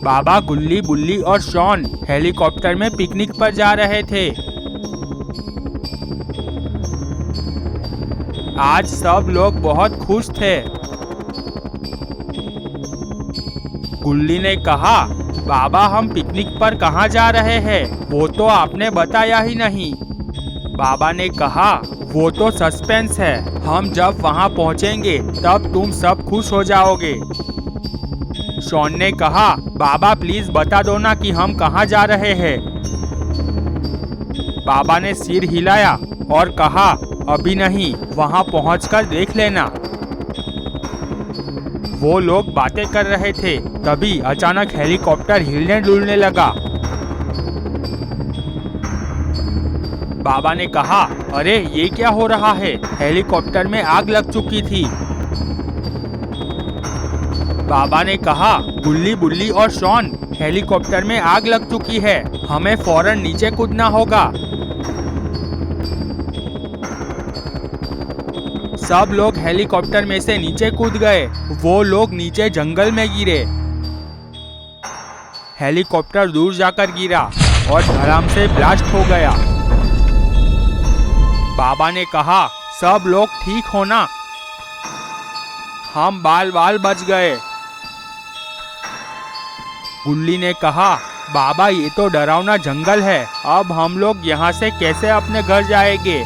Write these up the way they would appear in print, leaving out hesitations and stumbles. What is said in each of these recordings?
बाबा, गुल्ली, बुल्ली और Shawn helicopter में पिकनिक पर जा रहे थे। आज सब लोग बहुत खुश थे। गुल्ली ने कहा, बाबा हम पिकनिक पर कहाँ जा रहे हैं? वो तो आपने बताया ही नहीं। बाबा ने कहा, वो तो सस्पेंस है। हम जब वहाँ पहुँचेंगे तब तुम सब खुश हो जाओगे। शॉन ने कहा, बाबा प्लीज बता दो ना कि हम कहाँ जा रहे हैं। बाबा ने सिर हिलाया और कहा, अभी नहीं, वहाँ पहुँचकर देख लेना। वो लोग बातें कर रहे थे, तभी अचानक हेलीकॉप्टर हिलने डुलने लगा। बाबा ने कहा, अरे ये क्या हो रहा है? हेलीकॉप्टर में आग लग चुकी थी। बाबा ने कहा, गुल्ली, बुल्ली और शॉन, हेलीकॉप्टर में आग लग चुकी है, हमें फौरन नीचे कूदना होगा। सब लोग हेलीकॉप्टर में से नीचे कूद गए। वो लोग नीचे जंगल में गिरे। हेलीकॉप्टर दूर जाकर गिरा और धड़ाम से ब्लास्ट हो गया। बाबा ने कहा, सब लोग ठीक हो ना? हम बाल बाल बच गए। गुल्ली ने कहा, बाबा ये तो डरावना जंगल है, अब हम लोग यहाँ से कैसे अपने घर जाएंगे?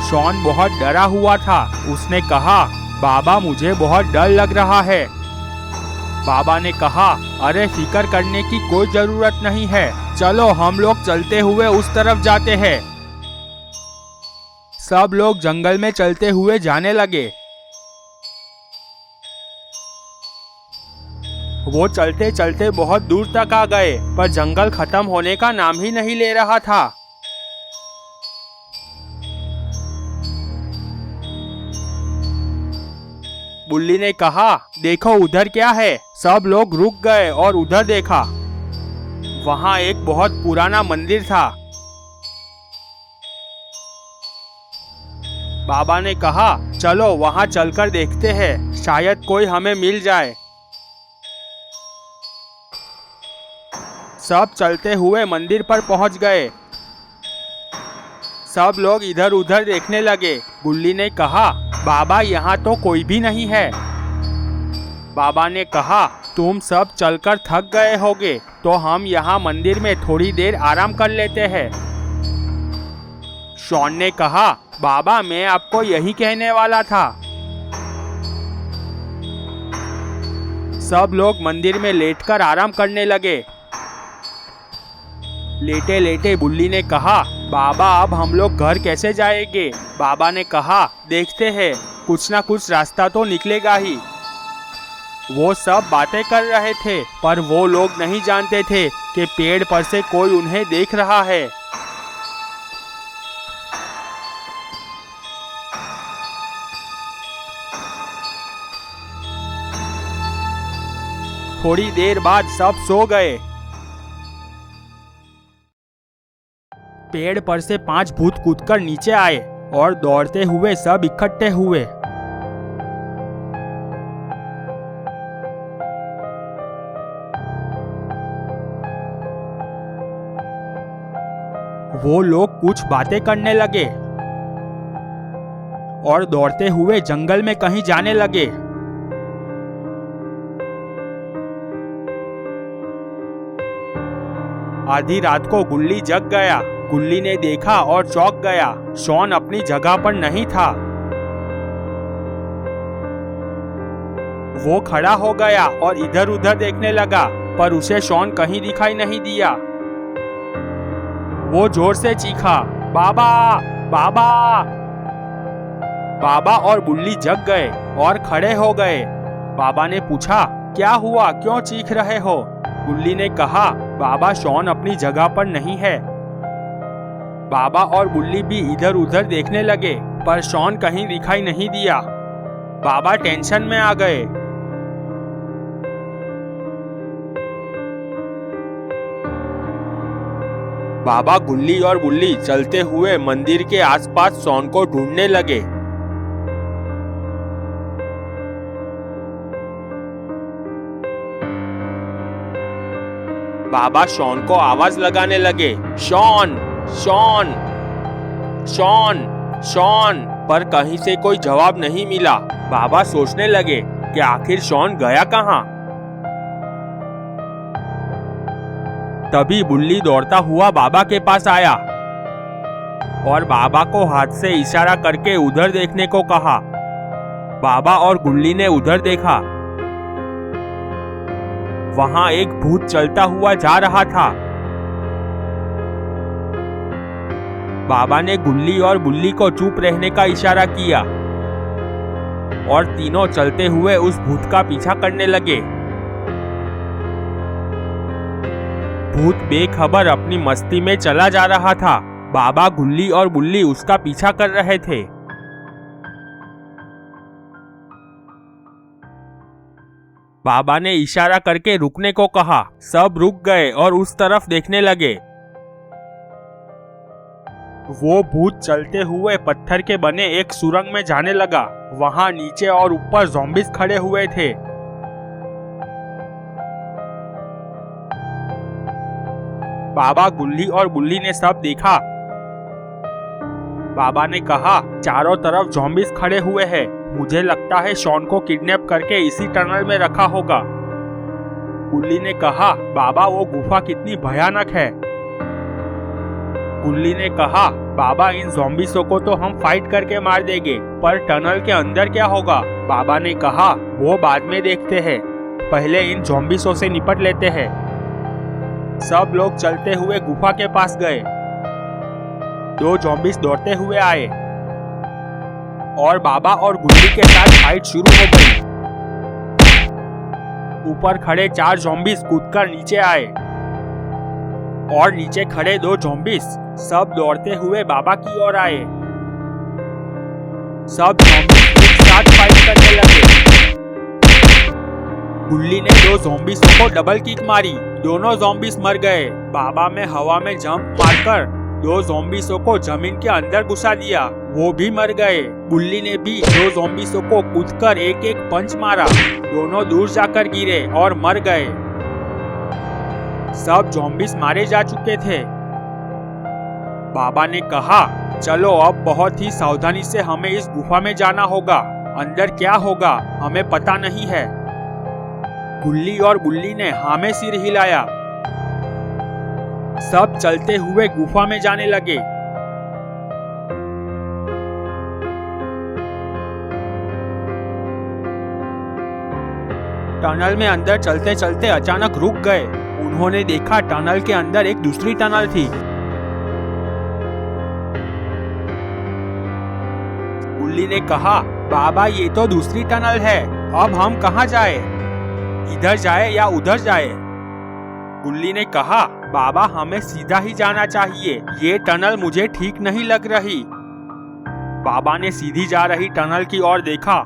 शॉन बहुत डरा हुआ था। उसने कहा, बाबा मुझे बहुत डर लग रहा है। बाबा ने कहा, अरे फिक्र करने की कोई जरूरत नहीं है, चलो हम लोग चलते हुए उस तरफ जाते हैं। सब लोग जंगल में चलते हुए जाने लगे। वो चलते चलते बहुत दूर तक आ गए, पर जंगल खत्म होने का नाम ही नहीं ले रहा था। बुल्ली ने कहा, देखो उधर क्या है? सब लोग रुक गए और उधर देखा। वहां एक बहुत पुराना मंदिर था। बाबा ने कहा, चलो वहां चलकर देखते हैं, शायद कोई हमें मिल जाए। सब चलते हुए मंदिर पर पहुंच गए। सब लोग इधर उधर देखने लगे। गुल्ली ने कहा, बाबा यहाँ तो कोई भी नहीं है। बाबा ने कहा, तुम सब चलकर थक गए होगे, तो हम यहाँ मंदिर में थोड़ी देर आराम कर लेते हैं। शॉन ने कहा, बाबा मैं आपको यही कहने वाला था। सब लोग मंदिर में लेटकर आराम करने लगे। लेटे लेटे बुल्ली ने कहा, बाबा अब हम लोग घर कैसे जाएंगे? बाबा ने कहा, देखते हैं, कुछ ना कुछ रास्ता तो निकलेगा ही। वो सब बातें कर रहे थे, पर वो लोग नहीं जानते थे कि पेड़ पर से कोई उन्हें देख रहा है। थोड़ी देर बाद सब सो गए। पेड़ पर से 5 भूत कूदकर नीचे आए और दौड़ते हुए सब इकट्ठे हुए। वो लोग कुछ बातें करने लगे और दौड़ते हुए जंगल में कहीं जाने लगे। आधी रात को गुल्ली जग गया। गुल्ली ने देखा और चौंक गया। शॉन अपनी जगह पर नहीं था। वो खड़ा हो गया और इधर उधर देखने लगा, पर उसे शॉन कहीं दिखाई नहीं दिया। वो जोर से चीखा, बाबा, बाबा। बाबा और बुल्ली जग गए और खड़े हो गए। बाबा ने पूछा, क्या हुआ, क्यों चीख रहे हो? बुल्ली ने कहा, बाबा शॉन अपनी जगह पर नहीं है। बाबा और बुल्ली भी इधर उधर देखने लगे, पर शॉन कहीं दिखाई नहीं दिया। बाबा टेंशन में आ गए। बाबा, गुल्ली और बुल्ली चलते हुए मंदिर के आसपास शॉन को ढूंढने लगे। बाबा शॉन को आवाज लगाने लगे, शॉन, शॉन, शॉन, शॉन, पर कहीं से कोई जवाब नहीं मिला। बाबा सोचने लगे कि आखिर शॉन गया कहाँ। तभी बुल्ली दौड़ता हुआ बाबा के पास आया और बाबा को हाथ से इशारा करके उधर देखने को कहा। बाबा और गुल्ली ने उधर देखा। वहां एक भूत चलता हुआ जा रहा था। बाबा ने गुल्ली और बुल्ली को चुप रहने का इशारा किया और तीनों चलते हुए उस भूत का पीछा करने लगे। भूत बेखबर अपनी मस्ती में चला जा रहा था। बाबा, गुल्ली और बुल्ली उसका पीछा कर रहे थे। बाबा ने इशारा करके रुकने को कहा। सब रुक गए और उस तरफ देखने लगे। वो भूत चलते हुए पत्थर के बने एक सुरंग में जाने लगा। वहां नीचे और ऊपर ज़ॉम्बीज़ खड़े हुए थे। बाबा, गुल्ली और बुल्ली ने सब देखा। बाबा ने कहा, चारों तरफ ज़ॉम्बीज़ खड़े हुए हैं। मुझे लगता है शॉन को किडनैप करके इसी टनल में रखा होगा। गुल्ली ने कहा, बाबा, वो गुफा कितनी भयानक है। गुल्ली ने कहा, बाबा, इन ज़ॉम्बीज़ों को तो हम फाइट करके मार देंगे, पर टनल के अंदर क्या होगा। बाबा ने कहा, वो बाद में देखते हैं, पहले इन ज़ॉम्बीज़ों से निपट लेते हैं। सब लोग चलते हुए गुफा के पास गए। दो ज़ॉम्बीज़ दौड़ते हुए आए और बाबा और गुल्ली के साथ फाइट शुरू हो गई। ऊपर खड़े 4 ज़ॉम्बीज़ कूदकर नीचे आए और नीचे खड़े 2 ज़ॉम्बीज़ सब दौड़ते हुए बाबा की ओर आए। सब ज़ॉम्बीज़ एक साथ फाइट करने लगे। गुल्ली ने 2 ज़ॉम्बीज़ों को डबल किक मारी। दोनों ज़ॉम्बीज़ मर गए। बाबा में हवा में जंप मारकर 2 ज़ॉम्बीज़ों को जमीन के अंदर घुसा दिया। वो भी मर गए। गुल्ली ने भी 2 ज़ॉम्बीज़ों को कूदकर एक एक पंच मारा। दोनों दूर जाकर गिरे और मर गए। सब ज़ॉम्बीज़ मारे जा चुके थे। बाबा ने कहा, चलो अब बहुत ही सावधानी से हमें इस गुफा में जाना होगा। अंदर क्या होगा हमें पता नहीं है। गुल्ली और बुल्ली ने हाँ में सिर हिलाया। सब चलते हुए गुफा में जाने लगे। टनल में अंदर चलते चलते अचानक रुक गए। उन्होंने देखा टनल के अंदर एक दूसरी टनल थी। गुल्ली ने कहा, बाबा, ये तो दूसरी टनल है, अब हम कहाँ जाए? इधर जाए या उधर जाए? गुल्ली ने कहा, बाबा, हमें सीधा ही जाना चाहिए, ये टनल मुझे ठीक नहीं लग रही। बाबा ने सीधी जा रही टनल की ओर देखा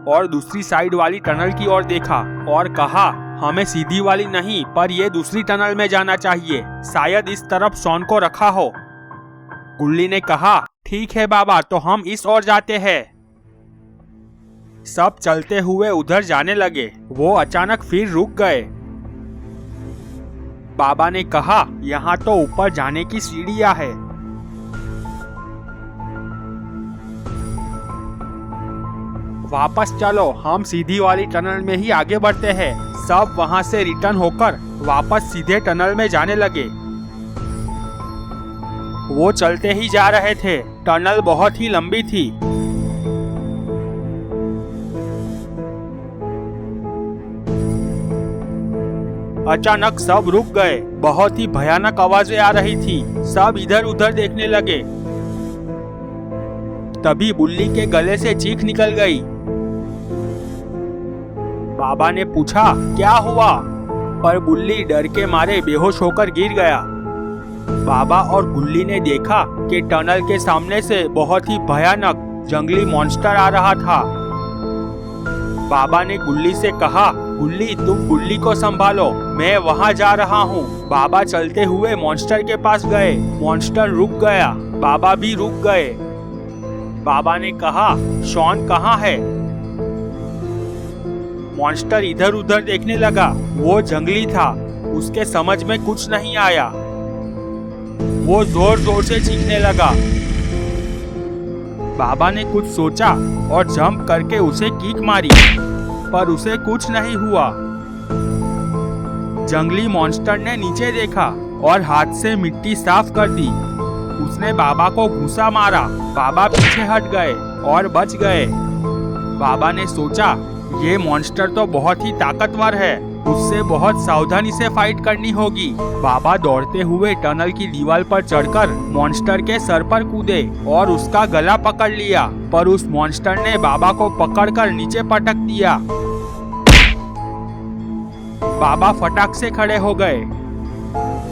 और दूसरी साइड वाली टनल की ओर देखा और कहा, हमें सीधी वाली नहीं पर ये दूसरी टनल में जाना चाहिए, शायद इस तरफ शॉन को रखा हो। गुल्ली ने कहा, ठीक है बाबा, तो हम इस ओर जाते हैं। सब चलते हुए उधर जाने लगे। वो अचानक फिर रुक गए। बाबा ने कहा, यहाँ तो ऊपर जाने की सीढ़ियां है। वापस चलो, हम सीधी वाली टनल में ही आगे बढ़ते हैं। सब वहां से रिटर्न होकर वापस सीधे टनल में जाने लगे। वो चलते ही जा रहे थे। टनल बहुत ही लंबी थी। अचानक सब रुक गए। बहुत ही भयानक आवाजें आ रही थी। सब इधर उधर देखने लगे। तभी बुल्ली के गले से चीख निकल गई। बाबा ने पूछा, क्या हुआ? पर बुल्ली डर के मारे बेहोश होकर गिर गया। बाबा और गुल्ली ने देखा कि टनल के सामने से बहुत ही भयानक जंगली मॉन्स्टर आ रहा था। बाबा ने गुल्ली से कहा, गुल्ली, तुम गुल्ली को संभालो, मैं वहां जा रहा हूँ। बाबा चलते हुए मॉन्स्टर के पास गए। मॉन्स्टर रुक गया। बाबा भी रुक गए। बाबा ने कहा, शॉन कहाँ है? मॉन्स्टर इधर उधर देखने लगा। वो जंगली था। उसके समझ में कुछ नहीं आया। वो जोर जोर से चीखने लगा। बाबा ने कुछ सोचा और जंप करके उसे किक मारी, पर उसे कुछ नहीं हुआ। जंगली मॉन्स्टर ने नीचे देखा और हाथ से मिट्टी साफ कर दी। उसने बाबा को घूंसा मारा। बाबा पीछे हट गए और बच गए। बाबा ने सोचा, ये मॉन्स्टर तो बहुत ही ताकतवर है, उससे बहुत सावधानी से फाइट करनी होगी। बाबा दौड़ते हुए टनल की दीवार पर चढ़कर मॉन्स्टर के सर पर कूदे और उसका गला पकड़ लिया, पर उस मॉन्स्टर ने बाबा को पकड़कर नीचे पटक दिया। बाबा फटाक से खड़े हो गए।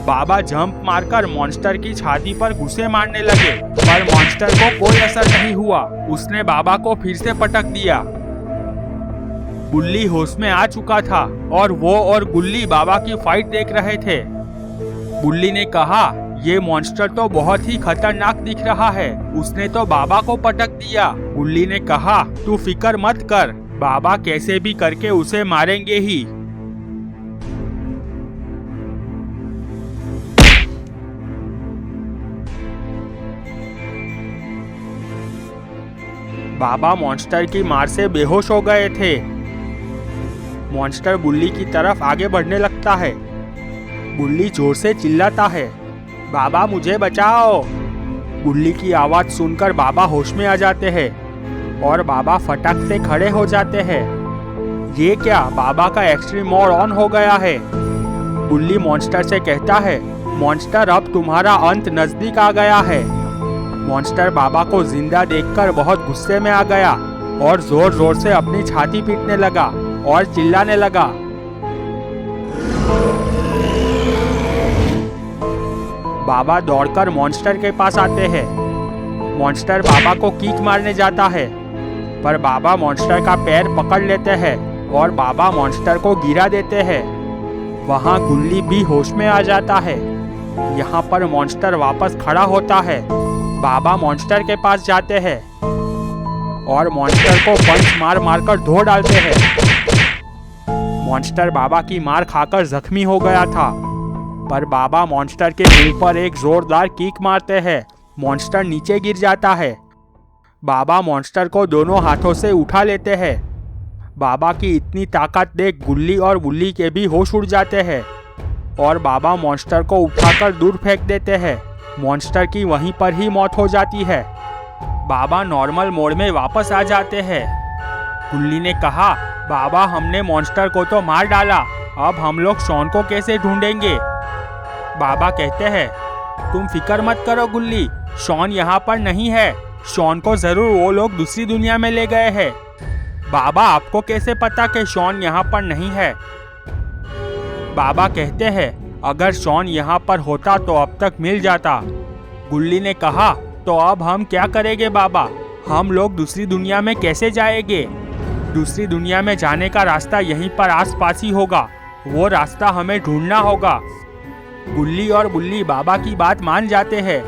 बाबा जंप मारकर मॉन्स्टर की छाती पर घुसे मारने लगे, पर मॉन्स्टर को कोई असर नहीं हुआ। उसने बाबा को फिर से पटक दिया। गुल्ली होश में आ चुका था और वो और गुल्ली बाबा की फाइट देख रहे थे। गुल्ली ने कहा, ये मॉन्स्टर तो बहुत ही खतरनाक दिख रहा है, उसने तो बाबा को पटक दिया। गुल्ली ने कहा, तू फिक्र मत कर, बाबा कैसे भी करके उसे मारेंगे ही। बाबा मॉन्स्टर की मार से बेहोश हो गए थे। मॉन्स्टर गुल्ली की तरफ आगे बढ़ने लगता है। गुल्ली जोर से चिल्लाता है, बाबा मुझे बचाओ। गुल्ली की आवाज सुनकर बाबा होश में आ जाते हैं और बाबा फटाक से खड़े हो जाते हैं। ये क्या, बाबा का एक्सट्रीम मोड ऑन हो गया है। गुल्ली मॉन्स्टर से कहता है, मॉन्स्टर अब तुम्हारा अंत नजदीक आ गया है। मॉन्स्टर बाबा को जिंदा देखकर बहुत गुस्से में आ गया और जोर जोर से अपनी छाती पीटने लगा और चिल्लाने लगा। बाबा दौड़कर मॉन्स्टर के पास आते हैं। मॉन्स्टर बाबा को किक मारने जाता है, पर बाबा मॉन्स्टर का पैर पकड़ लेते हैं और बाबा मॉन्स्टर को गिरा देते हैं। वहां गुल्ली भी होश में आ जाता है। यहाँ पर मॉन्स्टर वापस खड़ा होता है। बाबा मॉन्स्टर के पास जाते हैं और मॉन्स्टर को पंच मार मारकर धो डालते हैं। मॉन्स्टर बाबा की मार खाकर जख्मी हो गया था, पर बाबा मॉन्स्टर के मुंह पर एक जोरदार किक मारते हैं। मॉन्स्टर नीचे गिर जाता है। बाबा मॉन्स्टर को दोनों हाथों से उठा लेते हैं। बाबा की इतनी ताकत देख गुल्ली और बुल्ली के भी होश उड़ जाते हैं और बाबा मॉन्स्टर को उठाकर दूर फेंक देते हैं। मॉन्स्टर की वहीं पर ही मौत हो जाती है। बाबा नॉर्मल मोड में वापस आ जाते हैं। गुल्ली ने कहा, बाबा हमने मॉन्स्टर को तो मार डाला, अब हम लोग शॉन को कैसे ढूंढेंगे। बाबा कहते हैं, तुम फिक्र मत करो गुल्ली, शॉन यहाँ पर नहीं है। शॉन को जरूर वो लोग दूसरी दुनिया में ले गए हैं। बाबा आपको कैसे पता कि शॉन यहाँ पर नहीं है। बाबा कहते हैं, अगर शॉन यहाँ पर होता तो अब तक मिल जाता। गुल्ली ने कहा, तो अब हम क्या करेंगे बाबा, हम लोग दूसरी दुनिया में कैसे जाएंगे। दूसरी दुनिया में जाने का रास्ता यहीं पर आसपास ही होगा, वो रास्ता हमें ढूंढना होगा। गुल्ली और बुल्ली बाबा की बात मान जाते हैं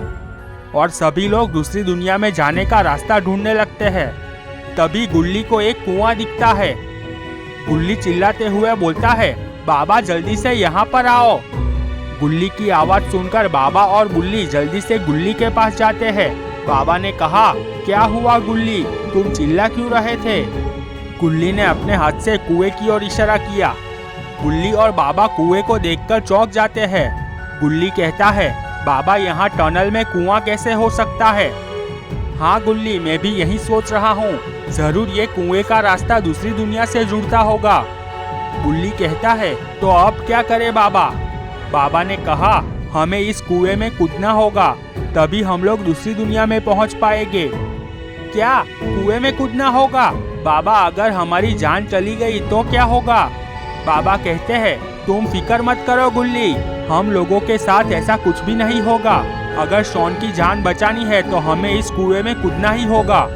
और सभी लोग दूसरी दुनिया में जाने का रास्ता ढूंढने लगते हैं। तभी गुल्ली को एक कुआं दिखता है। गुल्ली चिल्लाते हुए बोलता है, बाबा जल्दी से यहाँ पर आओ। गुल्ली की आवाज सुनकर बाबा और बुल्ली जल्दी से गुल्ली के पास जाते हैं। बाबा ने कहा, क्या हुआ गुल्ली, तुम चिल्ला क्यों रहे थे। गुल्ली ने अपने हाथ से कुएं की ओर इशारा किया। गुल्ली और बाबा कुएं को देखकर चौंक जाते हैं। गुल्ली कहता है, बाबा यहाँ टनल में कुआं कैसे हो सकता है। हाँ गुल्ली, मैं भी यही सोच रहा हूँ, जरूर ये कुएं का रास्ता दूसरी दुनिया से जुड़ता होगा। गुल्ली कहता है, तो अब क्या करें बाबा। बाबा ने कहा, हमें इस कुएं में कूदना होगा, तभी हम लोग दूसरी दुनिया में पहुंच पाएंगे। क्या कुएं में कूदना होगा बाबा, अगर हमारी जान चली गई तो क्या होगा। बाबा कहते हैं, तुम फिक्र मत करो गुल्ली, हम लोगों के साथ ऐसा कुछ भी नहीं होगा। अगर शॉन की जान बचानी है तो हमें इस कुएं में कूदना ही होगा।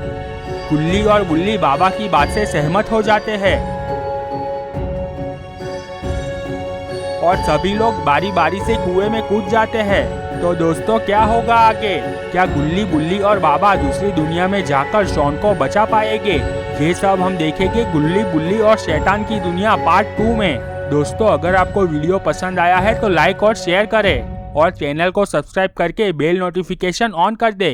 गुल्ली और बुल्ली बाबा की बात से सहमत हो जाते हैं और सभी लोग बारी बारी से कुएं में कूद जाते हैं। तो दोस्तों, क्या होगा आगे, क्या गुल्ली, बुल्ली और बाबा दूसरी दुनिया में जाकर शॉन को बचा पाएंगे। ये सब हम देखेंगे गुल्ली, बुल्ली और शैतान की दुनिया पार्ट 2 में। दोस्तों, अगर आपको वीडियो पसंद आया है तो लाइक और शेयर करें और चैनल को सब्सक्राइब करके बेल नोटिफिकेशन ऑन कर दे।